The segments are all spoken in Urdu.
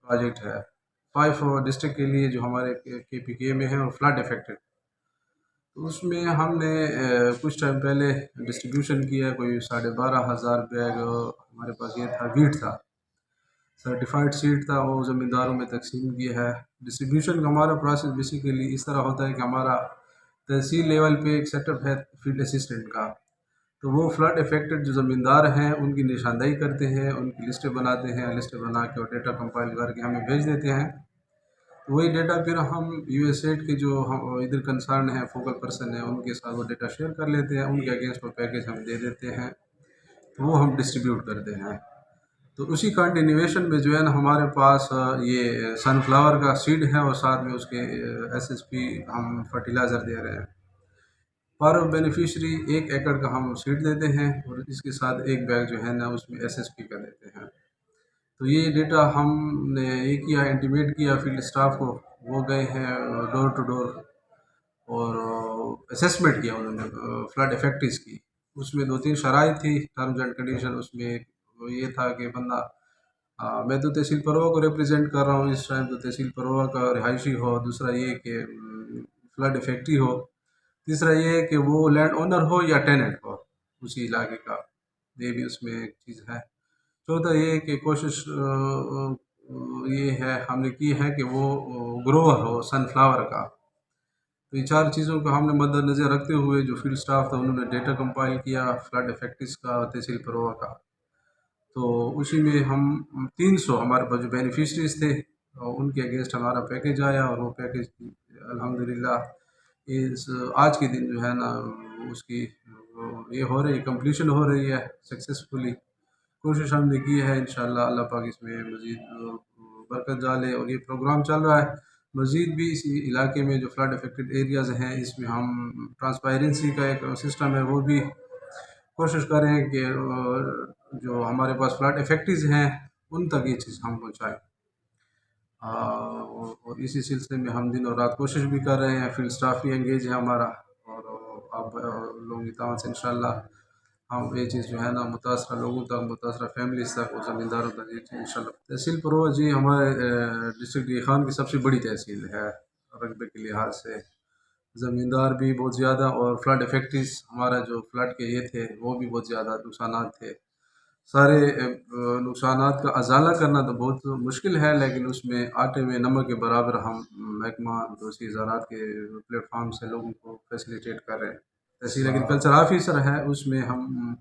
پروجیکٹ ہے 5 ڈسٹرکٹ کے لیے جو ہمارے کے پی کے میں ہیں اور فلڈ افیکٹڈ. تو اس میں ہم نے کچھ ٹائم پہلے ڈسٹریبیوشن کیا، کوئی 12,500 بیگ ہمارے پاس یہ تھا، ویٹ تھا، سرٹیفائڈ سیڈ تھا، وہ زمینداروں میں تقسیم کیا ہے. ڈسٹریبیوشن کا ہمارا پروسیس بیسیکلی اس طرح ہوتا ہے کہ ہمارا تحصیل لیول پہ ایک سیٹ اپ ہے فیلڈ اسسٹنٹ کا. تو وہ فلڈ افیکٹڈ جو زمیندار ہیں ان کی نشاندہی کرتے ہیں، ان کی لسٹیں بناتے ہیں، لسٹیں بنا کے اور ڈیٹا کمپائل کر کے ہمیں بھیج دیتے ہیں. تو وہی ڈیٹا پھر ہم یو ایس ایڈ کے جو ادھر کنسرن ہیں، فوکل پرسن ہیں، ان کے ساتھ وہ ڈیٹا شیئر کر لیتے ہیں، ان کے اگینسٹ وہ پیکیج ہم دے دیتے ہیں، تو وہ ہم ڈسٹریبیوٹ کرتے ہیں. تو اسی کنٹینیویشن میں جو ہے نا ہمارے پاس یہ سن فلاور کا سیڈ ہے اور ساتھ میں اس کے ایس ایس پی ہم فرٹیلائزر دے رہے ہیں. پر بینیفیشری 1 ایکڑ کا ہم سیڈ دیتے ہیں اور اس کے ساتھ ایک بیگ جو ہے نا اس میں ایس ایس پی کا دیتے ہیں. تو یہ ڈیٹا ہم نے یہ کیا، انٹیمیٹ کیا فیلڈ اسٹاف کو، وہ گئے ہیں ڈور ٹو ڈور اور اسیسمنٹ کیا انہوں نے فلڈ افیکٹس کی. اس میں 2-3 شرائط تھی، ٹرمز اینڈ کنڈیشن. اس میں یہ تھا کہ بندہ میں تو تحصیل پروا کو ریپرزینٹ کر رہا ہوں اس ٹائم، تو تحصیل پروا کا رہائشی ہو. دوسرا یہ کہ فلڈ افیکٹی ہو. تیسرا یہ ہے کہ وہ لینڈ اونر ہو یا ٹیننٹ ہو اسی علاقے کا، یہ بھی اس میں ایک چیز ہے. چوتھا یہ ہے کہ کوشش یہ ہے ہم نے کی ہے کہ وہ گروور ہو سن فلاور کا. تو یہ 4 چیزوں کو ہم نے مد نظر رکھتے ہوئے جو فیلڈ سٹاف تھا انہوں نے ڈیٹا کمپائل کیا فلڈ افیکٹس کا تحصیل پروا کا. تو اسی میں ہم 300 ہمارے پاس جو بینیفیشریز تھے ان کے اگینسٹ ہمارا پیکیج آیا، اور وہ پیکیج الحمدللہ اس آج کے دن جو ہے نا اس کی یہ ہو رہی کمپلیشن ہو رہی ہے سکسیسفلی. کوشش ہم نے کی ہے، انشاءاللہ اللہ پاک اس میں مزید برکت ڈالے. اور یہ پروگرام چل رہا ہے مزید بھی اسی علاقے میں جو فلڈ افیکٹڈ ایریاز ہیں اس میں ہم ٹرانسپیرنسی کا ایک سسٹم ہے وہ بھی کوشش کریں کہ جو ہمارے پاس فلڈ افیکٹز ہیں ان تک یہ چیز ہم پہنچائیں. اور اسی سلسلے میں ہم دن اور رات کوشش بھی کر رہے ہیں، فیلڈ سٹاف بھی انگیج ہے ہمارا، اور آپ لوگوں کی تعاون سے انشاءاللہ ہم یہ چیز جو ہے نا متاثرہ لوگوں تک، متاثرہ فیملیز تک اور زمینداروں تک یہ چیز انشاءاللہ. تحصیل پروا جی ہمارے ڈسٹرکٹ ڈی خان کی سب سے بڑی تحصیل ہے رقبے کے لحاظ سے. زمیندار بھی بہت زیادہ، اور فلڈ افیکٹس ہمارا جو فلڈ کے یہ تھے وہ بھی بہت زیادہ نقصانات تھے. سارے نقصانات کا ازالہ کرنا تو بہت مشکل ہے، لیکن اس میں آٹے میں نمک کے برابر ہم محکمہ دوسری زراعت کے پلیٹ فارم سے لوگوں کو فیسیلیٹیٹ کر رہے ہیں. تحصیل ایگریکلچر آفیسر ہے، اس میں ہم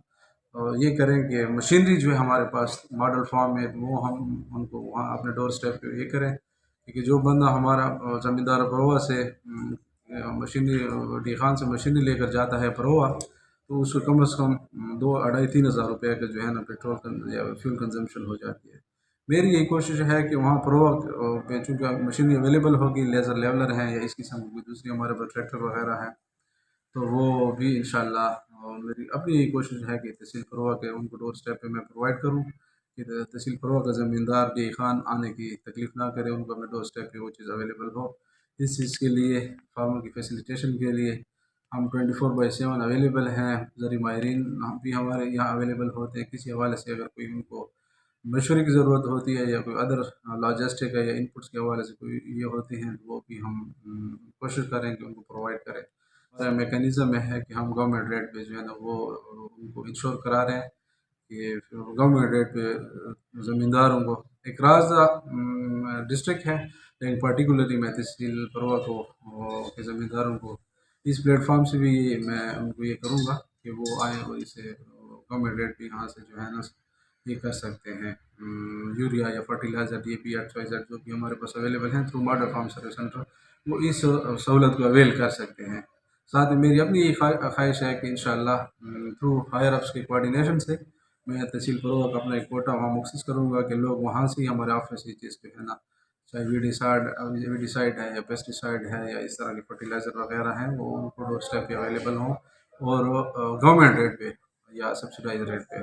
یہ کریں کہ مشینری جو ہے ہمارے پاس ماڈل فارم میں وہ ہم ان کو وہاں اپنے ڈور سٹیپ پہ یہ کریں کہ جو بندہ ہمارا زمیندار پروا سے مشینری ڈی خان سے مشینری لے کر جاتا ہے پروا، تو اس کو کم از کم 2,500-3,000 ہزار روپے کا جو ہے نا پیٹرول یا فیول کنزمپشن ہو جاتی ہے. میری یہی کوشش ہے کہ وہاں پروا پہ چونکہ مشینری اویلیبل ہوگی، لیزر لیولر ہیں یا اس قسم کی دوسری ہمارے پاس ٹریکٹر وغیرہ ہیں، تو وہ بھی انشاءاللہ میری اپنی یہی کوشش ہے کہ تحصیل پروا کے ان کو ڈور سٹیپ پہ میں پرووائڈ کروں کہ تحصیل پروا کا زمیندار ڈی خان آنے کی تکلیف نہ کرے، ان کو اپنے ڈور سٹیپ پہ وہ چیز اویلیبل ہو. اس چیز کے لیے فارمر کی فیسیلیٹیشن کے لیے ہم 24/7 اویلیبل ہیں. زرعی ماہرین بھی ہمارے یہاں اویلیبل ہوتے ہیں. کسی حوالے سے اگر کوئی ان کو مشورے کی ضرورت ہوتی ہے یا کوئی ادر لاجسٹک ہے یا انپٹس کے حوالے سے کوئی یہ ہوتی ہیں، تو وہ بھی ہم کوشش کریں کہ ان کو پرووائڈ کریں. میکینزم ہے کہ ہم گورنمنٹ ریٹ پہ جو ہے نا وہ ان کو انشور کرا رہے ہیں کہ گورنمنٹ ریٹ پہ زمینداروں کو. ایک راز ڈسٹرکٹ ہے لیکن پرٹیکولرلی میں تحصیل پروا کو کے زمینداروں کو اس پلیٹ فارم سے بھی میں ان کو یہ کروں گا کہ وہ آئیں اور اسے گورنمنٹ ریٹ پہ یہاں سے جو ہے نا یہ کر سکتے ہیں. یوریا یا fertilizer D A P XYZ جو بھی ہمارے پاس اویلیبل ہیں through model farm service centre, وہ اس سہولت کو اویل کر سکتے ہیں. ساتھ ہی میری اپنی یہ خواہش ہے کہ انشاءاللہ تھرو ہائر اپس کے کوآرڈینیشن سے میں تحصیل پروا کا اپنا ایک کوٹا وہاں مخصص کروں گا کہ لوگ وہاں سے ہی ہمارے آفس سے چیز جو ہے نا چاہے ویڈیسائڈ ہے یا پیسٹیسائڈ ہے یا اس طرح کے فرٹیلائزر وغیرہ ہیں وہ ان کو ڈور اسٹیپ پہ اویلیبل ہوں اور گورنمنٹ ریٹ پہ یا سبسڈائز ریٹ پہ